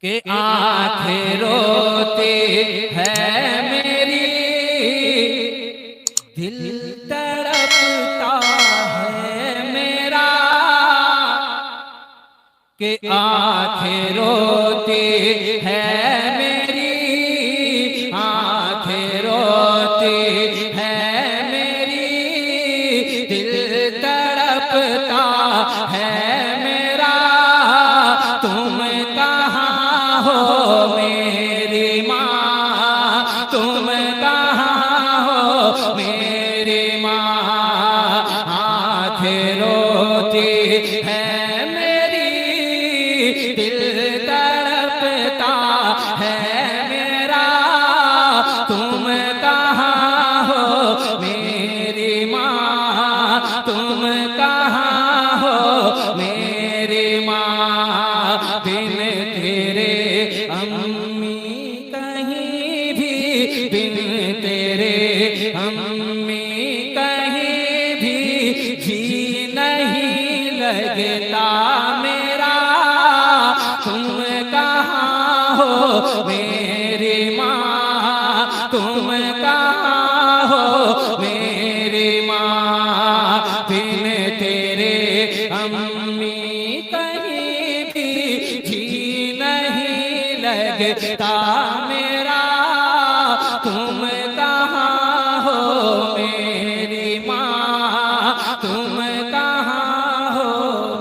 कि आंखें रोती है मेरी, दिल तड़पता है मेरा, कि आंखें रोती है मेरी, आंखें रोती है मेरी, दिल तड़पता है मेरा। तुम कहाँ हो मेरी माँ, तुम कहाँ हो मेरी माँ, आंखें रोती है मेरी, दिल तड़पता है मेरा। तुम कहाँ हो मेरी माँ, तुम कहाँ हो मेरी माँ, बिन तेरे अम्मी कहीं भी, बिन तेरे अम्मी कहीं भी जी नहीं लगता मेरा। तुम कहाँ हो मेरी माँ, तुम कहाँ हो मेरी माँ, बिन तेरे अम्मी कहीं भी जी नहीं लगता मेरा। तुम कहाँ हो मेरी माँ, तुम कहाँ हो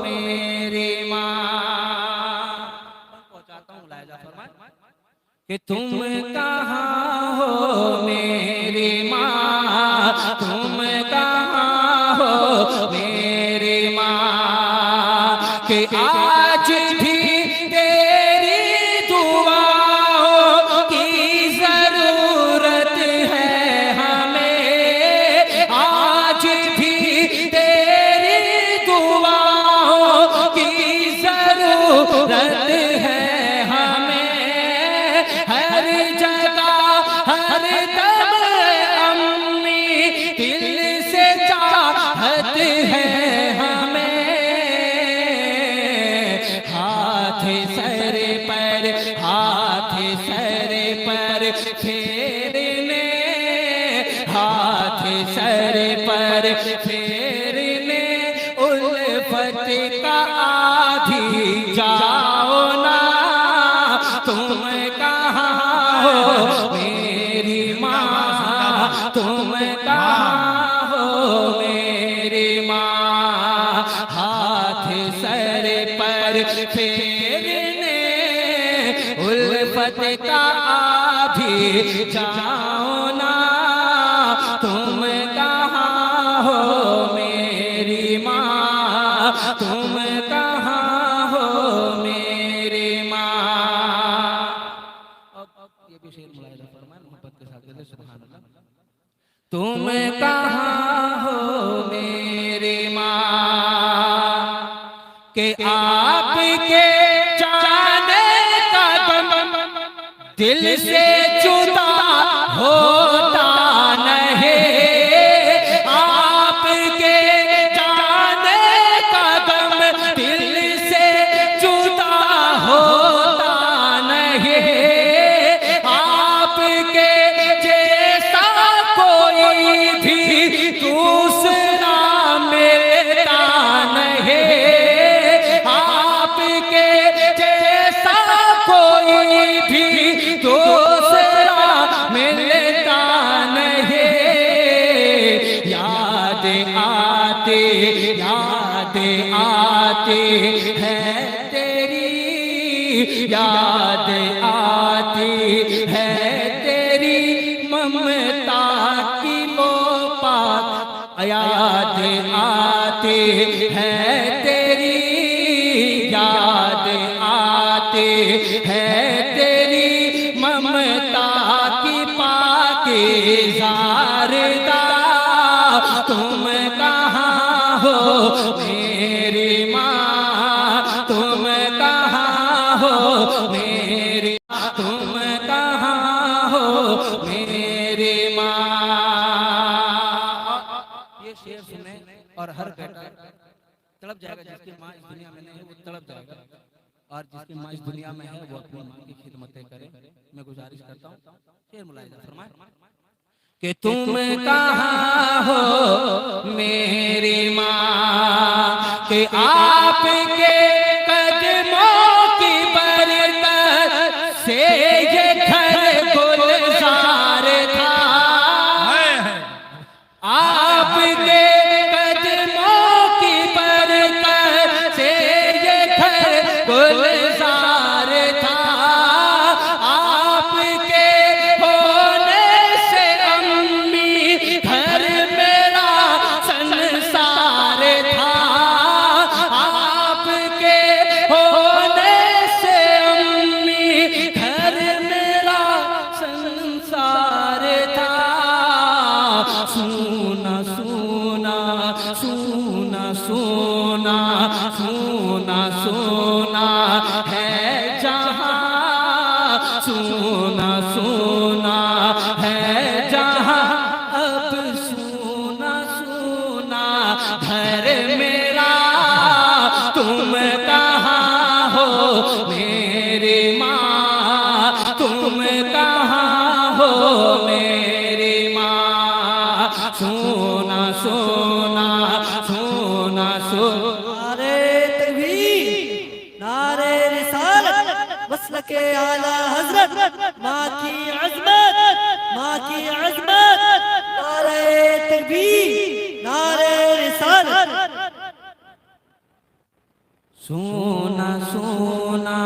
मेरी माँ। पहुंचाता हूँ लायजा फरमाए कि तुम कहाँ हो मेरी माँ, तुम कहाँ हो मेरी माँ, कि आज भी तेरी दुआओं की जरूरत है हमें, आज भी तेरी दुआओं की जरूरत है हमें। हर जगह हर दम अम्मी दिल से चाहत है हमें। हाथ सर पर, हाथ सर पर फेरने, हाथ सर पर फेरने, उल्फत का आधी जाओ ना। तुम कहाँ हो मेरी माँ, तुम कहाँ हो मेरी माँ, हाथ सर पर फेरने, उल्फत का आधी जाओ ना। तुम कहाँ हो मेरी माँ, तुम कहाँ हो मेरी माँ। अब ये भी शेर मुलाहिजा फरमाए मोहब्बत के साथ बोले सुभान अल्लाह। तुम कहाँ हो मेरी माँ, कि आपके जाने का गम दिल से जुदा होता नहीं, आपके जाने का गम दिल से जुदा होता नहीं, आपके जैसा कोई भी दूसरा मिलता नहीं, आपके जैसा कोई भी दूसरा मिलता नहीं। याद आती, याद आती है तेरी, याद आती है तेरी ममता की वो पाक, याद आती है तेरी, याद आती है तेरी ममता की पाकीज़ारदा। तुम कहाँ हो मेरी माँ, तुम कहाँ हो मेरी, तुम कहाँ हो मेरी माँ। ये शेर सुने और हर बेटा तड़प जाएगा, जिसकी माँ इस दुनिया में नहीं है वो तड़प जाएगा। और जिसकी माँ इस दुनिया में है वो अपनी माँ की खिदमतें करे। मैं गुजारिश करता हूँ, शेर मुलाहिजा फरमाए कि तुम कहाँ हो मेरी माँ, कि आपके कदमों की बरकत से ये घर गुलजार था। आपके कदमों की बरकत से ये घर गुलजार था। आपके होने से अम्मी घर मेरा संसार था। आपके होने से अम्मी घर मेरा संसार था। सूना सूना सूना सूना सूना सूना है जहाँ, सूना सूना है जहाँ, अब सूना सूना घर मेरा। तुम कहाँ हो मेरी माँ, तुम कहाँ हो मेरी माँ। सोना सोना सोना सोना। नारे तकबीर, नारे रिसालत, मसलके आला हजरत, माँ की अज़मत, माँ की अज़मत। नारे तकबीर, नारे रिसालत। सोना सोना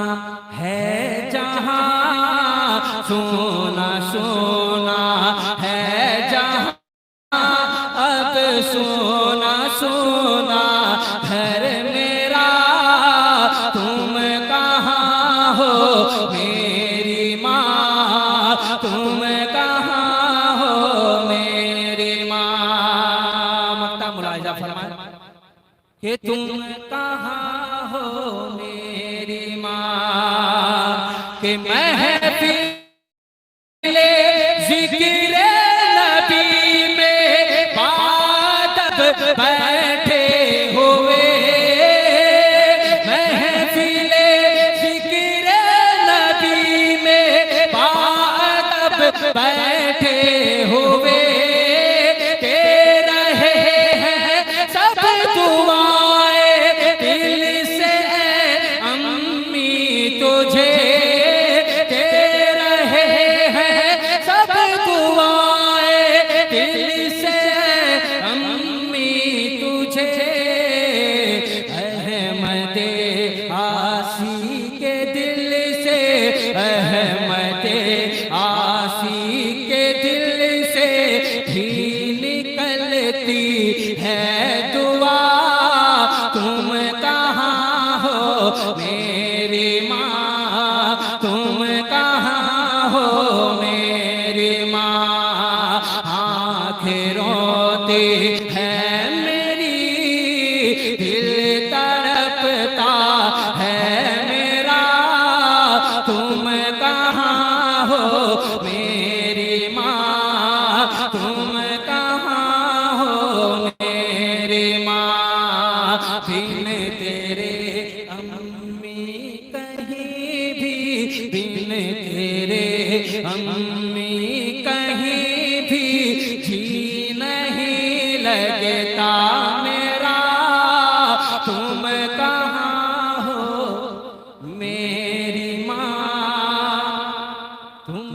है जहाँ, सोना सोना है जहाँ, अब सोना सोना घर मेरा। तुम कहाँ हो मेरी माँ, तुम कहाँ हो मेरी माँ। मक्ता मुलाहिजा फरमाए कि तुम कहाँ हो मेरी माँ, कि महफिल ज़िक्र नबी में बादब बैठे हुए। महफिल ज़िक्र नबी में बादब बैठे हुए। दे रहे हैं सब दुआएं दिल से अम्मी तुझे। दे रहे हैं सब दुआएं दिल से अम्मी तुझे। अहमदे आसी के दिल से, अहमदे आसी के दिल से भी निकलती है दुआ। तुम कहाँ हो मेरी माँ, तुम कहाँ हो मेरी माँ। आँखें रोती है मेरी, दिल तड़पता है मेरा। तुम कहाँ हो मेरी माँ, तुम कहाँ हो मेरी माँ। बिन तेरे अम्मी कहीं भी, बिन तेरे अम्मी कहीं भी जी नहीं लगता मेरा। तुम कहाँ हो मेरी माँ, तुम